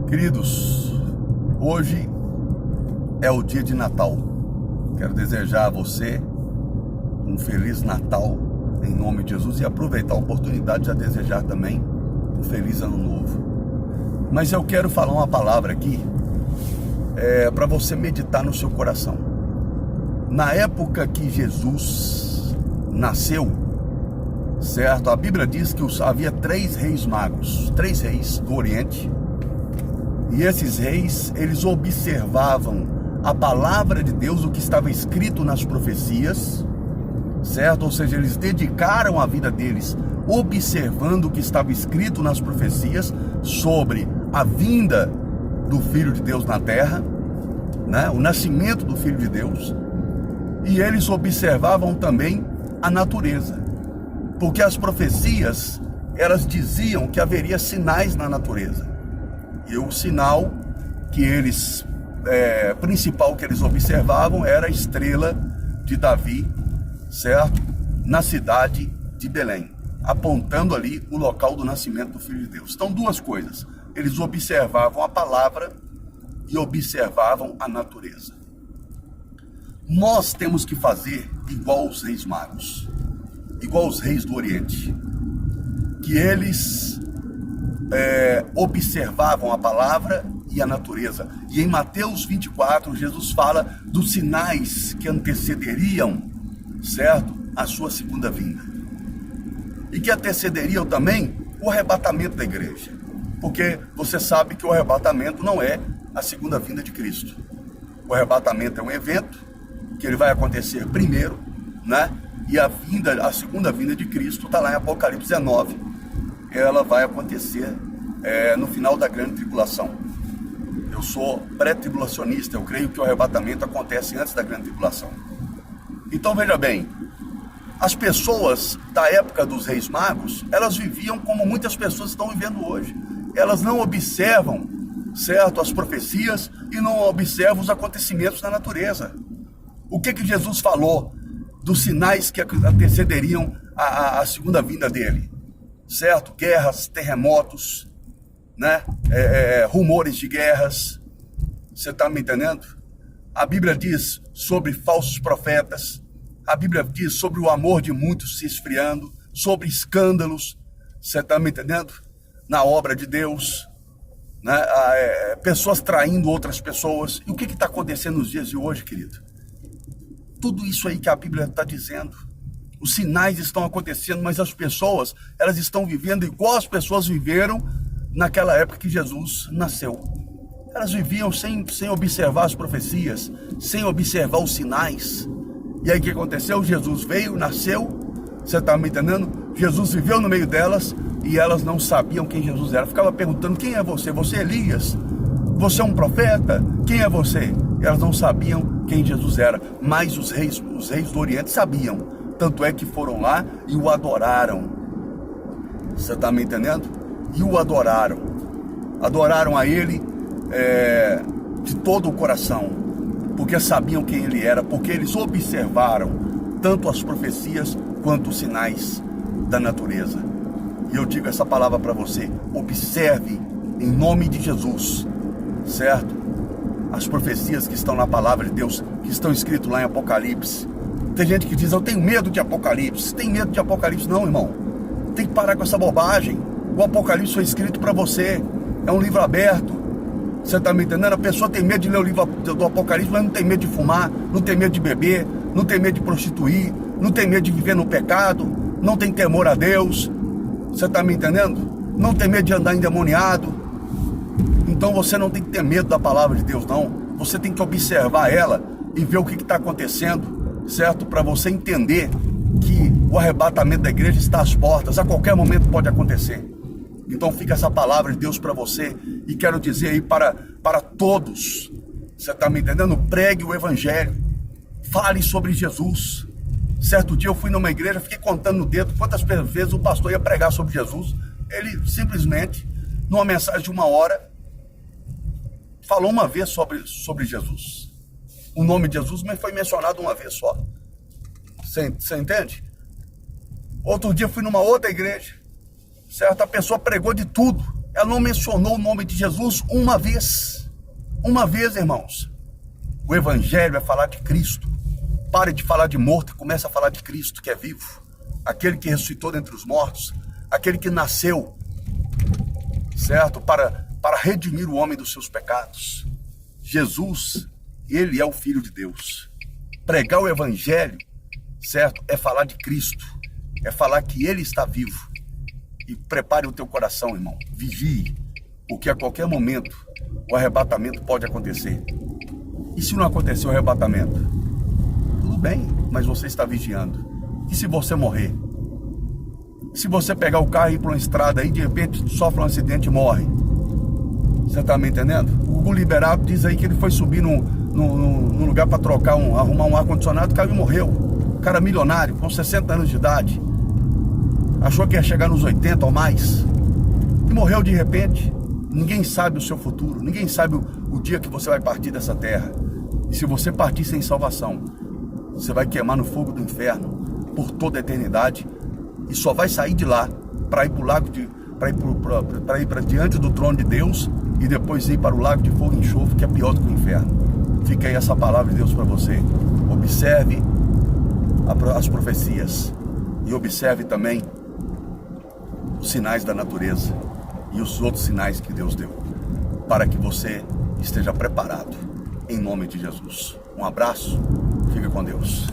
Queridos, hoje é o dia de Natal. Quero desejar a você um Feliz Natal, em nome de Jesus, e aproveitar a oportunidade de desejar também um Feliz Ano Novo. Mas eu quero falar uma palavra aqui, para você meditar no seu coração. Na época que Jesus nasceu, certo? A Bíblia diz que havia 3 reis magos, 3 reis do Oriente, e esses reis, eles observavam a palavra de Deus, o que estava escrito nas profecias, certo? Ou seja, eles dedicaram a vida deles observando o que estava escrito nas profecias sobre a vinda do Filho de Deus na terra, né? O nascimento do Filho de Deus. E eles observavam também a natureza, porque as profecias, elas diziam que haveria sinais na natureza. E o sinal que eles, principal que eles observavam era a estrela de Davi, certo? Na cidade de Belém, apontando ali o local do nascimento do Filho de Deus. Então, 2 coisas: eles observavam a palavra e observavam a natureza. Nós temos que fazer igual os reis magos, igual os reis do Oriente, que eles observavam a palavra e a natureza. E em Mateus 24, Jesus fala dos sinais que antecederiam, certo, a sua segunda vinda, e que antecederiam também o arrebatamento da igreja, porque você sabe que o arrebatamento não é a segunda vinda de Cristo. O arrebatamento é um evento que ele vai acontecer primeiro, né? E a segunda vinda de Cristo está lá em Apocalipse 19. Ela vai acontecer no final da grande tribulação. Eu sou pré-tribulacionista, eu creio que o arrebatamento acontece antes da grande tribulação. Então veja bem, as pessoas da época dos reis magos, elas viviam como muitas pessoas estão vivendo hoje. Elas não observam, certo, as profecias e não observam os acontecimentos da natureza. O que Jesus falou dos sinais que antecederiam a segunda vinda dele? Certo? Guerras, terremotos, né? Rumores de guerras. Você está me entendendo? A Bíblia diz sobre falsos profetas. A Bíblia diz sobre o amor de muitos se esfriando, sobre escândalos. Você está me entendendo? Na obra de Deus, né? Pessoas traindo outras pessoas. E o que está acontecendo nos dias de hoje, querido? Tudo isso aí que a Bíblia está dizendo. Os sinais estão acontecendo, mas as pessoas, elas estão vivendo igual as pessoas viveram naquela época que Jesus nasceu. Elas viviam sem observar as profecias, sem observar os sinais. E aí o que aconteceu? Jesus veio, nasceu, você está me entendendo? Jesus viveu no meio delas e elas não sabiam quem Jesus era. Ficava perguntando: quem é você? Você é Elias? Você é um profeta? Quem é você? E elas não sabiam quem Jesus era, mas os reis do Oriente sabiam. Tanto é que foram lá e o adoraram. Você está me entendendo? E o adoraram. Adoraram a ele de todo o coração, porque sabiam quem ele era, porque eles observaram tanto as profecias quanto os sinais da natureza. E eu digo essa palavra para você: observe em nome de Jesus, certo? As profecias que estão na palavra de Deus, que estão escritas lá em Apocalipse. Tem gente que diz: eu tenho medo de Apocalipse. Tem medo de Apocalipse? Não, irmão. Tem que parar com essa bobagem. O Apocalipse foi escrito para você. É um livro aberto. Você está me entendendo? A pessoa tem medo de ler o livro do Apocalipse, mas não tem medo de fumar, não tem medo de beber, não tem medo de prostituir, não tem medo de viver no pecado, não tem temor a Deus. Você está me entendendo? Não tem medo de andar endemoniado. Então você não tem que ter medo da palavra de Deus, não. Você tem que observar ela e ver o que está acontecendo, certo? Para você entender que o arrebatamento da igreja está às portas, a qualquer momento pode acontecer. Então fica essa palavra de Deus para você, e quero dizer aí para todos, você está me entendendo? Pregue o evangelho, fale sobre Jesus. Certo dia eu fui numa igreja, fiquei contando no dedo quantas vezes o pastor ia pregar sobre Jesus. Ele simplesmente, numa mensagem de 1 hora, falou uma vez sobre Jesus. O nome de Jesus foi mencionado uma vez só. Você entende? Outro dia fui numa outra igreja, certo? A pessoa pregou de tudo. Ela não mencionou o nome de Jesus uma vez. Uma vez, irmãos. O evangelho é falar de Cristo. Pare de falar de morto e comece a falar de Cristo, que é vivo. Aquele que ressuscitou dentre os mortos. Aquele que nasceu, certo? Para redimir o homem dos seus pecados. Jesus, ele é o Filho de Deus. Pregar o evangelho, certo? É falar de Cristo. É falar que ele está vivo. E prepare o teu coração, irmão. Vigie, porque a qualquer momento o arrebatamento pode acontecer. E se não acontecer o arrebatamento? Tudo bem, mas você está vigiando. E se você morrer? Se você pegar o carro e ir para uma estrada e de repente sofre um acidente e morre? Você está me entendendo? O liberado diz aí que ele foi subir num lugar para arrumar um ar-condicionado, caiu e morreu. O cara milionário, com 60 anos de idade. Achou que ia chegar nos 80 ou mais. E morreu de repente. Ninguém sabe o seu futuro. Ninguém sabe o dia que você vai partir dessa terra. E se você partir sem salvação, você vai queimar no fogo do inferno por toda a eternidade. E só vai sair de lá para ir para o lago para ir para diante do trono de Deus e depois ir para o lago de fogo e enxofre, que é pior do que o inferno. Fica aí essa palavra de Deus para você. Observe as profecias e observe também os sinais da natureza e os outros sinais que Deus deu, para que você esteja preparado, em nome de Jesus. Um abraço, fica com Deus.